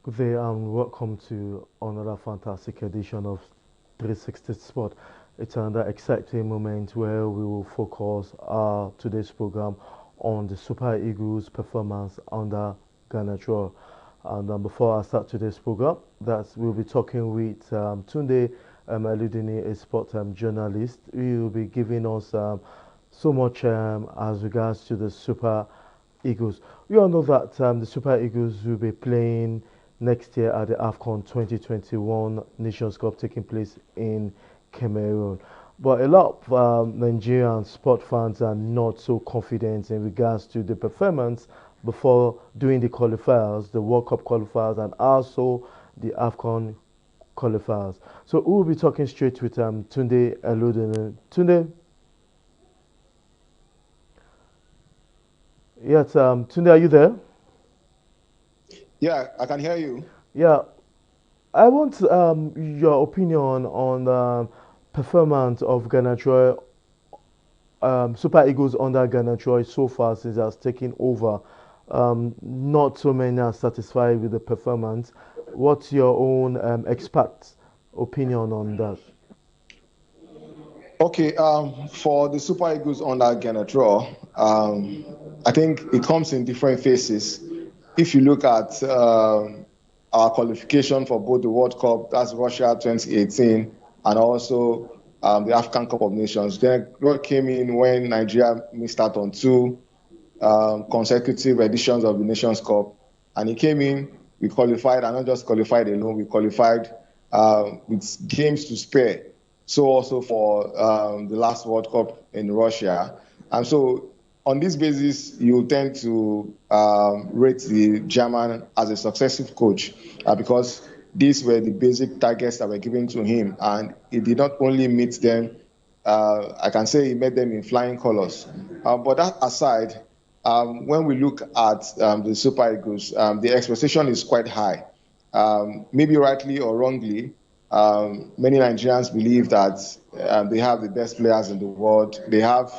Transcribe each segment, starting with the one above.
Good day and welcome to another fantastic edition of 360 Sport. It's another exciting moment where we will focus today's program on the Super Eagles' performance under Genort Rohr. And before I start today's program, we'll be talking with Tunde Eludini, a sport journalist. He will be giving us so much as regards to the Super Eagles. We all know that the Super Eagles will be playing next year at the AFCON 2021 Nations Cup taking place in Cameroon. But a lot of Nigerian sport fans are not so confident in regards to the performance before doing the qualifiers, the World Cup qualifiers, and also the AFCON qualifiers. So we'll be talking straight with Tunde Eludin. Tunde, yes, Tunde, are you there? Yeah, I can hear you. Yeah, I want your opinion on the performance of Ghana Troy, Super Eagles under Ghana Troy so far since he has taken over. Not so many are satisfied with the performance. What's your own expert opinion on that? Okay, for the Super Eagles under Genort, I think it comes in different phases. If you look at our qualification for both the World Cup, that's Russia 2018, and also the African Cup of Nations, then what came in when Nigeria missed out on two consecutive editions of the Nations Cup, and he came in. We qualified, and not just qualified alone. We qualified with games to spare. So also for the last World Cup in Russia, and so on this basis, you tend to rate the German as a successful coach because these were the basic targets that were given to him, and he did not only meet them. I can say he met them in flying colors. But that aside, when we look at the Super Eagles, the expectation is quite high. Maybe rightly or wrongly, many Nigerians believe that they have the best players in the world. They have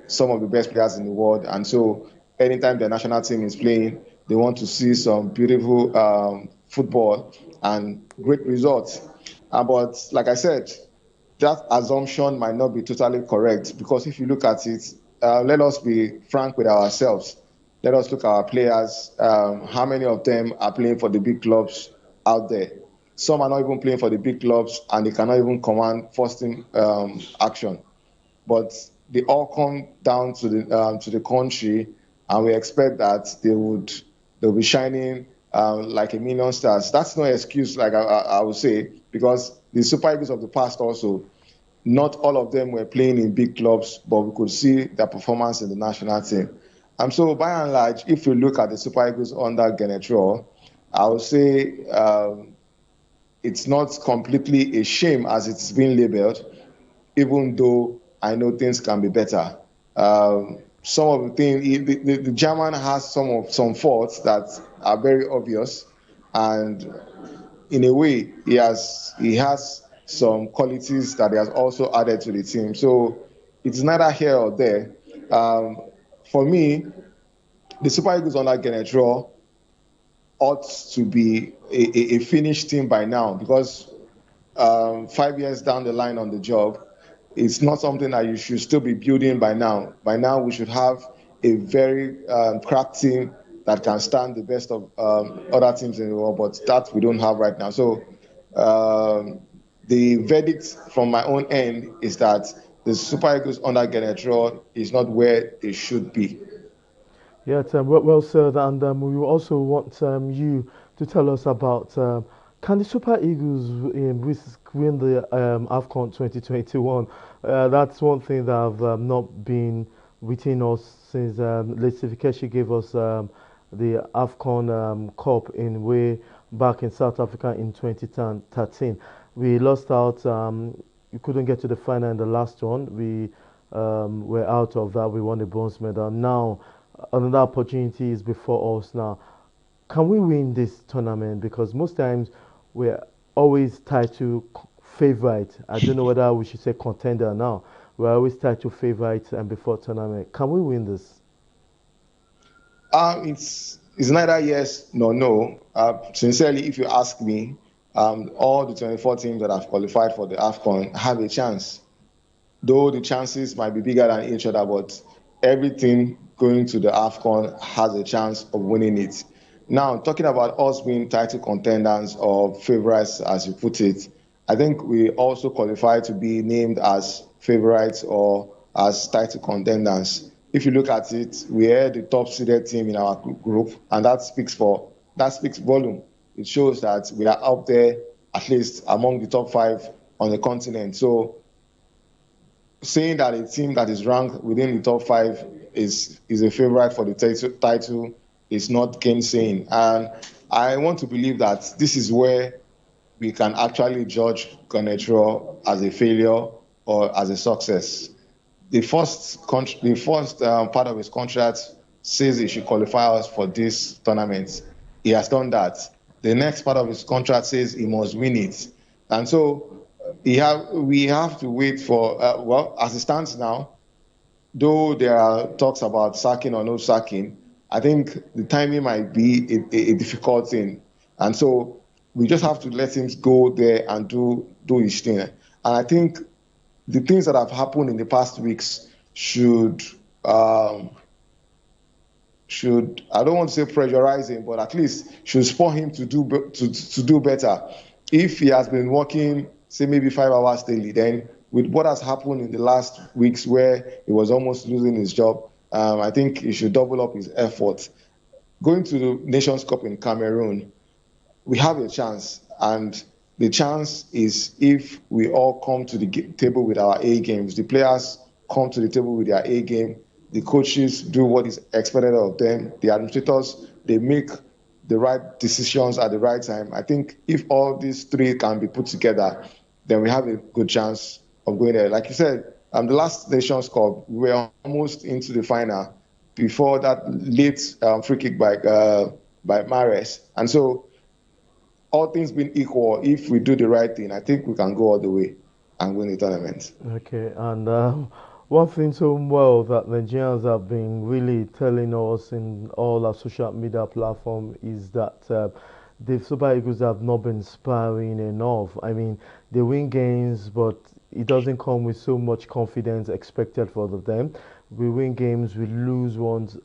some of the best players in the world. And so anytime the national team is playing, they want to see some beautiful football and great results. But like I said, that assumption might not be totally correct because if you look at it, let us be frank with ourselves. Let us look at our players. How many of them are playing for the big clubs out there? Some are not even playing for the big clubs and they cannot even command first team action. But they all come down to the country, and we expect that they'll be shining like a million stars. That's no excuse, like I would say, because the Super Eagles of the past also, not all of them were playing in big clubs, but we could see their performance in the national team. And so, by and large, if you look at the Super Eagles under Genetro, I would say it's not completely a shame as it's been labeled, even though I know things can be better. Some of the things, the German has some faults that are very obvious, and in a way, he has some qualities that he has also added to the team. So it's neither here or there. Um, for me, the Super Eagles under Genetro ought to be a finished team by now because 5 years down the line on the job, it's not something that you should still be building by now. By now, we should have a very cracked team that can stand the best of other teams in the world, but that we don't have right now. So um, the verdict from my own end is that the Super Eagles under Genetro is not where they should be. Yeah, well said. And we also want you to tell us about can the Super Eagles win the AFCON 2021? That's one thing that have not been within us since Letsy Keshi gave us the AFCON Cup in way back in South Africa in 2013. We lost out. We couldn't get to the final in the last one. We were out of that. We won the bronze medal. Now another opportunity is before us now. Can we win this tournament? Because most times we're always tied to favorite. I don't know whether we should say contender now. We're always tied to favorite and before tournament. Can we win this? It's it's neither yes nor no. Sincerely, if you ask me, all the 24 teams that have qualified for the AFCON have a chance, though the chances might be bigger than each other, but everything going to the AFCON has a chance of winning it. Now, talking about us being title contenders or favorites, as you put it, I think we also qualify to be named as favorites or as title contenders. If you look at it, we are the top seeded team in our group, and that speaks volume. It shows that we are up there, at least among the top five on the continent. So saying that a team that is ranked within the top five is a favorite for the title is not gainsaying. And I want to believe that this is where we can actually judge Genort as a failure or as a success. The first part of his contract says he should qualify us for this tournament. He has done that. The next part of his contract says he must win it, and so we have to wait for well, as it stands now. Though there are talks about sacking or no sacking, I think the timing might be a difficult thing, and so we just have to let him go there and do his thing. And I think the things that have happened in the past weeks should um, should I don't want to say pressurize him, but at least should spur him to do better. If he has been working, say maybe 5 hours daily, then with what has happened in the last weeks where he was almost losing his job, I think he should double up his efforts. Going to the Nations Cup in Cameroon, we have a chance, and the chance is if we all come to the table with our A games. The players come to the table with their A game. The coaches do what is expected of them. The administrators, they make the right decisions at the right time. I think if all these three can be put together, then we have a good chance of going there. Like you said, the last Nations Cup, we were almost into the final before that late free kick by Mares. And so all things being equal, if we do the right thing, I think we can go all the way and win the tournament. Okay, and one thing so well that Nigerians have been really telling us in all our social media platform is that the Super Eagles have not been sparring enough. I mean, they win games, but it doesn't come with so much confidence expected for them. We win games, we lose ones.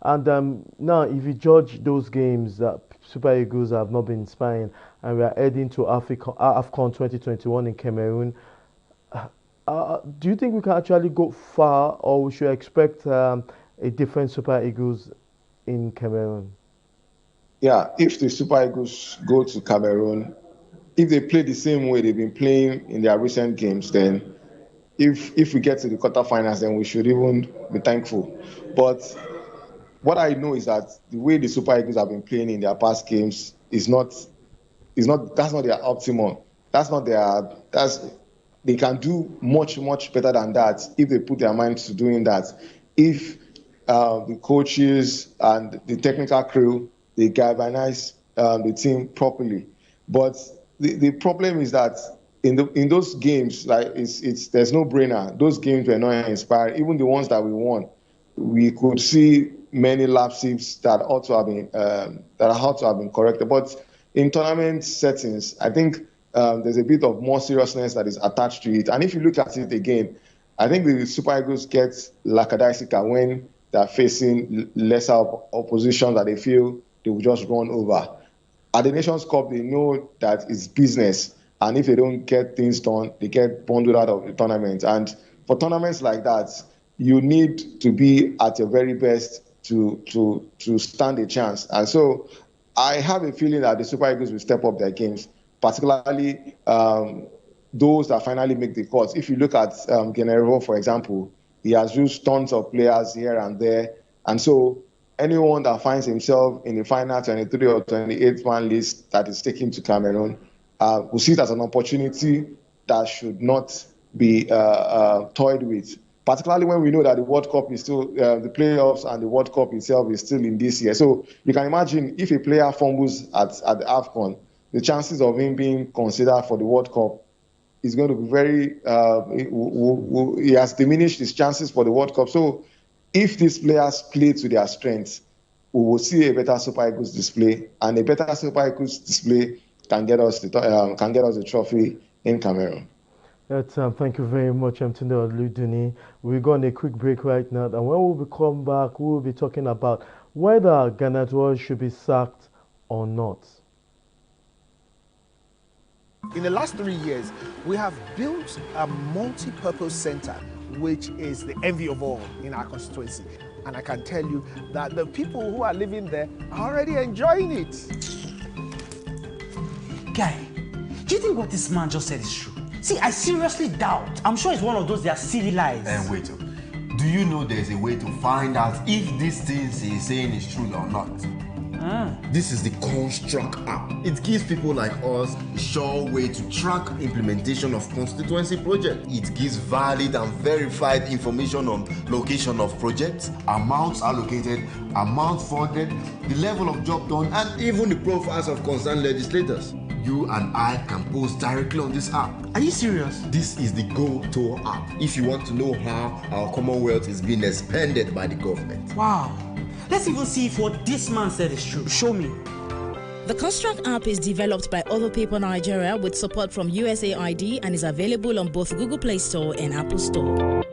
And now, if you judge those games that Super Eagles have not been sparring, and we are heading to AFCON 2021 in Cameroon, do you think we can actually go far, or we should expect a different Super Eagles in Cameroon? Yeah, if the Super Eagles go to Cameroon, if they play the same way they've been playing in their recent games, then if we get to the quarterfinals, then we should even be thankful. But what I know is that the way the Super Eagles have been playing in their past games is not that's not their optimum. That's not their that's they can do much better than that if they put their minds to doing that. If the coaches and the technical crew they galvanize the team properly, but the problem is that in those games, like it's there's no brainer. Those games were not inspired. Even the ones that we won, we could see many lapses that ought to have been that ought to have been corrected. But in tournament settings, I think there's a bit of more seriousness that is attached to it. And if you look at it again, I think the Super Eagles get lackadaisical when they're facing lesser opposition that they feel they will just run over. At the Nations Cup, they know that it's business, and if they don't get things done, they get bundled out of the tournament. And for tournaments like that, you need to be at your very best to stand a chance. And so, I have a feeling that the Super Eagles will step up their games, particularly those that finally make the cuts. If you look at Genort, for example, he has used tons of players here and there, and so anyone that finds himself in the final 23 or 28 man list that is taken to Cameroon will see it as an opportunity that should not be toyed with. Particularly when we know that the World Cup is still, the playoffs and the World Cup itself is still in this year. So you can imagine if a player fumbles at the AFCON, the chances of him being considered for the World Cup is going to be very, he has diminished his chances for the World Cup. So if these players play to their strengths, we will see a better Super Eagles display, and a better Super Eagles display can get us the trophy in Cameroon. Thank you very much, Tunde Oluduni. We're going on a quick break right now, and when we come back, we will be talking about whether Genort should be sacked or not. In the last 3 years, we have built a multi-purpose center, which is the envy of all in our constituency. And I can tell you that the people who are living there are already enjoying it. Guy, do you think what this man just said is true? See, I seriously doubt. I'm sure it's one of those their silly lies. And wait, do you know there's a way to find out if these things he's saying is true or not? This is the Construct app. It gives people like us a sure way to track implementation of constituency projects. It gives valid and verified information on location of projects, amounts allocated, amount funded, the level of job done, and even the profiles of concerned legislators. You and I can post directly on this app. Are you serious? This is the Go-To app if you want to know how our Commonwealth is being expanded by the government. Wow. Let's even see if what this man said is true. Show me. The Construct app is developed by Other People Nigeria with support from USAID and is available on both Google Play Store and Apple Store.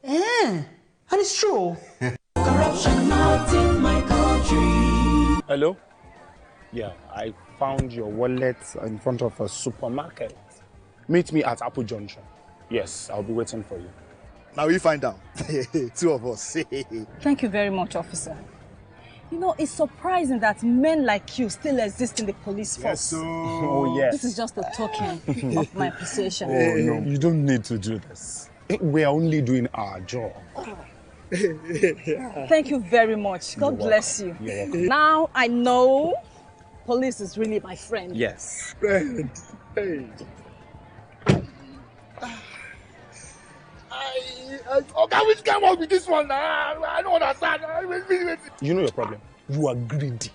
And it's true. Corruption not in my country. Hello? Yeah, I found your wallet in front of a supermarket. Meet me at Apple Junction. Yes, I'll be waiting for you. Now we find out. Two of us. Thank you very much, officer. You know, it's surprising that men like you still exist in the police force. Yes, so... Oh, yes. This is just a token of my appreciation. Oh, no, you don't need to do this. We are only doing our job. Thank you very much. God bless you. You're welcome. Now I know police is really my friend. Yes. Friend. Hey. Okay, which came up with this one? I don't understand. You know your problem. You are greedy.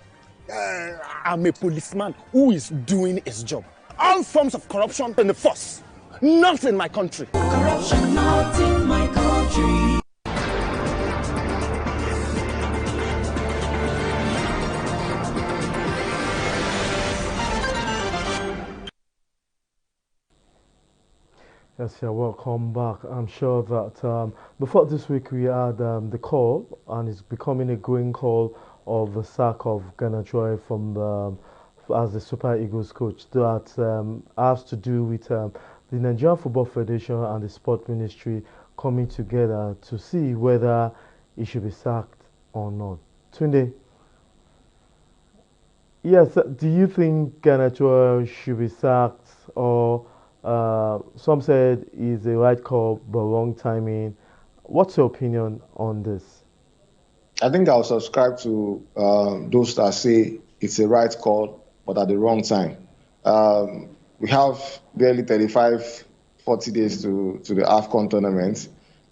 I'm a policeman who is doing his job. All forms of corruption in the force. Not in my country. Corruption not in my country. Yes, yeah, welcome back. I'm sure that before this week we had the call, and it's becoming a growing call of the sack of Genort from as the Super Eagles coach. That has to do with the Nigerian Football Federation and the Sport Ministry coming together to see whether he should be sacked or not. Tunde, yes, do you think Genort should be sacked, or some said it's the right call but wrong timing? What's your opinion on this? I think I'll subscribe to those that say it's a right call but at the wrong time. We have barely 35, 40 days to the AFCON tournament,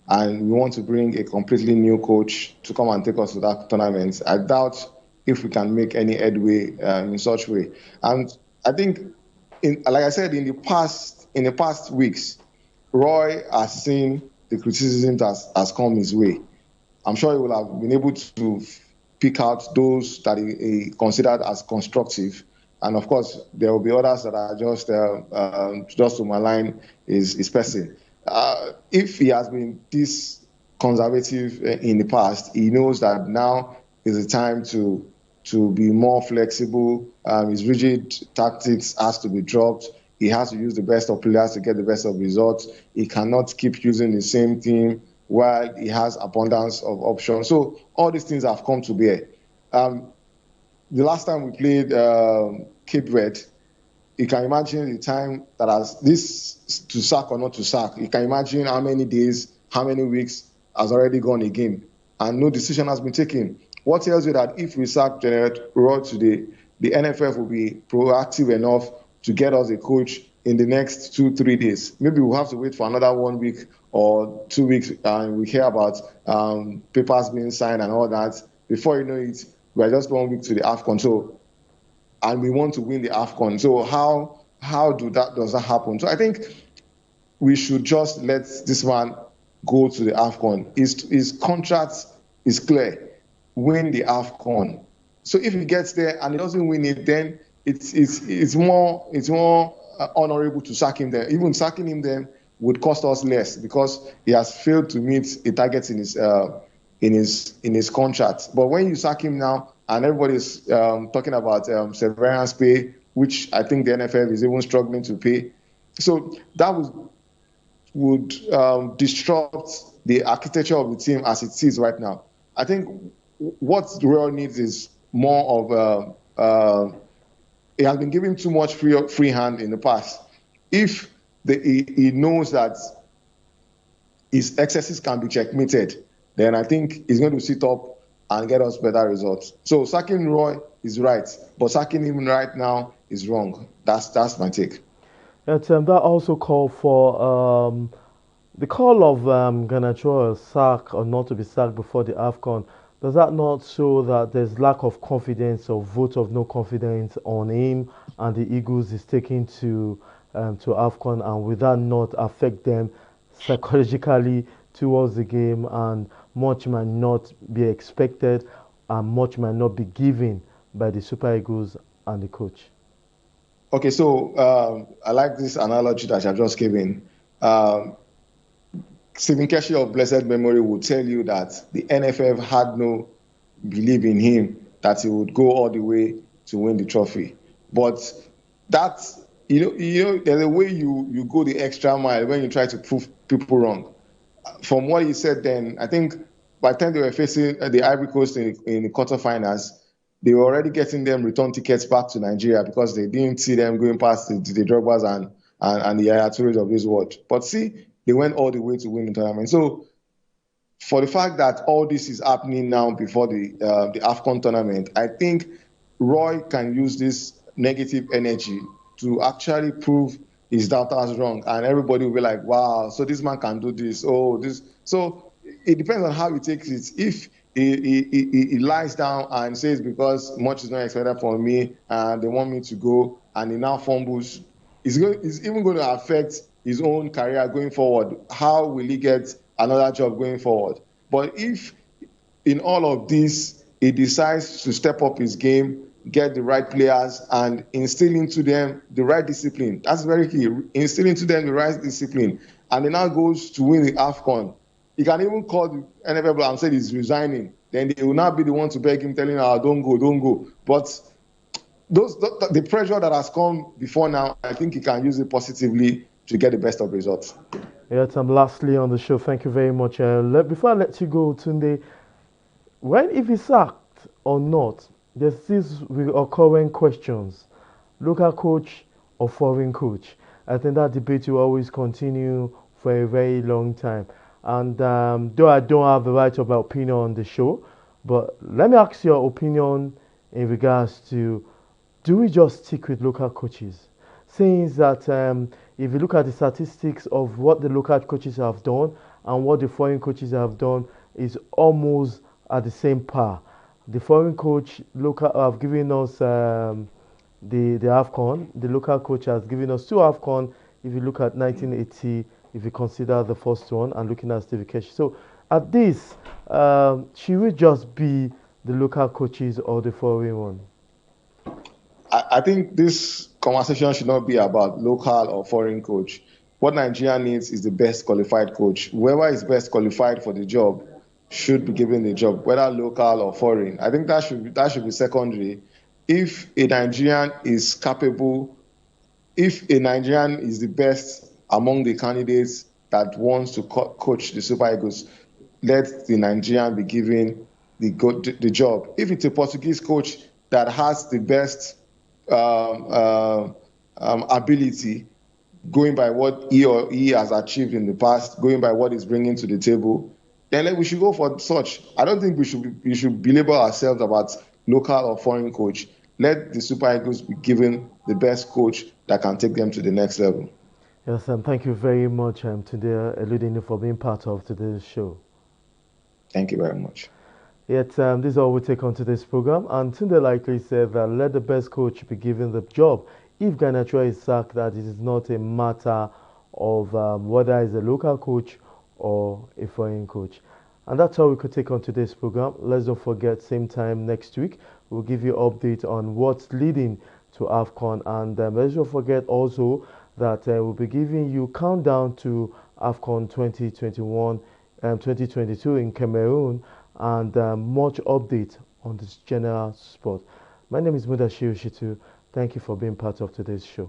and we want to bring a completely new coach to come and take us to that tournament. I doubt if we can make any headway in such way. And I think, like I said, in the past weeks, Rohr has seen the criticism that has come his way. I'm sure he will have been able to pick out those that he considered as constructive. And of course, there will be others that are just to malign his person. If he has been this conservative in the past, he knows that now is the time to be more flexible. His rigid tactics has to be dropped. He has to use the best of players to get the best of results. He cannot keep using the same team while he has abundance of options. So all these things have come to bear. The last time we played Cape Verde, you can imagine the time that has this to sack or not to sack. You can imagine how many days, how many weeks has already gone again, and no decision has been taken. What tells you that if we sack Genort Rohr today, the NFF will be proactive enough to get us a coach in the next 2-3 days? Maybe we'll have to wait for another 1 week or 2 weeks, and we hear about papers being signed and all that. Before you know it, we are just 1 week to the AFCON. So, and we want to win the AFCON. So how does that happen? So I think we should just let this man go to the AFCON. His contract is clear. Win the AFCON. So if he gets there and he doesn't win it, then it's more honorable to sack him there. Even sacking him then would cost us less because he has failed to meet the targets in his contract. But when you sack him now, and everybody's talking about severance pay, which I think the NFL is even struggling to pay, so that would disrupt the architecture of the team as it is right now. I think what Rohr needs is more of he has been given too much free hand in the past. If he knows that his excesses can be checkmated, then I think he's going to sit up and get us better results. So sacking Rohr is right, but sacking him right now is wrong. That's my take. That also called for the call of Genort sack or not to be sacked before the AFCON. Does that not show that there's lack of confidence or vote of no confidence on him and the Eagles is taking to AFCON, and will that not affect them psychologically towards the game, and much might not be expected and much might not be given by the Super Eagles and the coach? Okay, so I like this analogy that I've just given. Stephen Keshi of blessed memory will tell you that the NFF had no belief in him that he would go all the way to win the trophy. But that's, there's a way you go the extra mile when you try to prove people wrong. From what he said then, I think by the time they were facing the Ivory Coast in the quarterfinals, they were already getting them return tickets back to Nigeria because they didn't see them going past the Drogbas and the Yaya Tourés of this world. But see, they went all the way to win the tournament. So for the fact that all this is happening now before the AFCON tournament, I think Rohr can use this negative energy to actually prove his doubters wrong. And everybody will be like, wow, so this man can do this. Oh, this. So it depends on how he takes it. If he lies down and says, because much is not expected from me and they want me to go, and he now fumbles, it's even going to affect his own career going forward. How will he get another job going forward? But if in all of this, he decides to step up his game, get the right players, and instill into them the right discipline, that's very key. Instill into them the right discipline, and he now goes to win the AFCON. He can even call the NFL and say he's resigning. Then they will not be the one to beg him, telling him, don't go. But the pressure that has come before now, I think he can use it positively to get the best of results. Yes, lastly on the show, thank you very much. Before I let you go, Tunde, if he's sacked or not, there's these recurring questions: local coach or foreign coach. I think that debate will always continue for a very long time. And though I don't have the right of my opinion on the show, but let me ask your opinion in regards to, do we just stick with local coaches? Since that if you look at the statistics of what the local coaches have done and what the foreign coaches have done, is almost at the same par. The foreign coach have given us the AFCON. The local coach has given us 2 AFCON. If you look at 1980, if you consider the first one, and looking at Steve Keshi. So at this, should we just be the local coaches or the foreign one? I think this conversation should not be about local or foreign coach. What Nigeria needs is the best qualified coach. Whoever is best qualified for the job should be given the job, whether local or foreign. I think that should be secondary. If a Nigerian is capable, if a Nigerian is the best among the candidates that wants to coach the Super Eagles, let the Nigerian be given the job. If it's a Portuguese coach that has the best ability, going by what he has achieved in the past, going by what he's bringing to the table, then we should go for such. I don't think we should belabor ourselves about local or foreign coach. Let the Super Eagles be given the best coach that can take them to the next level. Yes, thank you very much, Tunde Eludini, for being part of today's show. Thank you very much. Yet, this is all we take on today's program. And Tunde likely said that let the best coach be given the job. If Genort is sacked, that it is not a matter of whether it's a local coach or a foreign coach. And that's all we could take on today's program. Let's don't forget, same time next week, we'll give you update on what's leading to AFCON. And let's not forget also that we'll be giving you countdown to AFCON 2021 and 2022 in Cameroon, and much update on this general sport. My name is Mudashiru Shitu. Thank you for being part of today's show.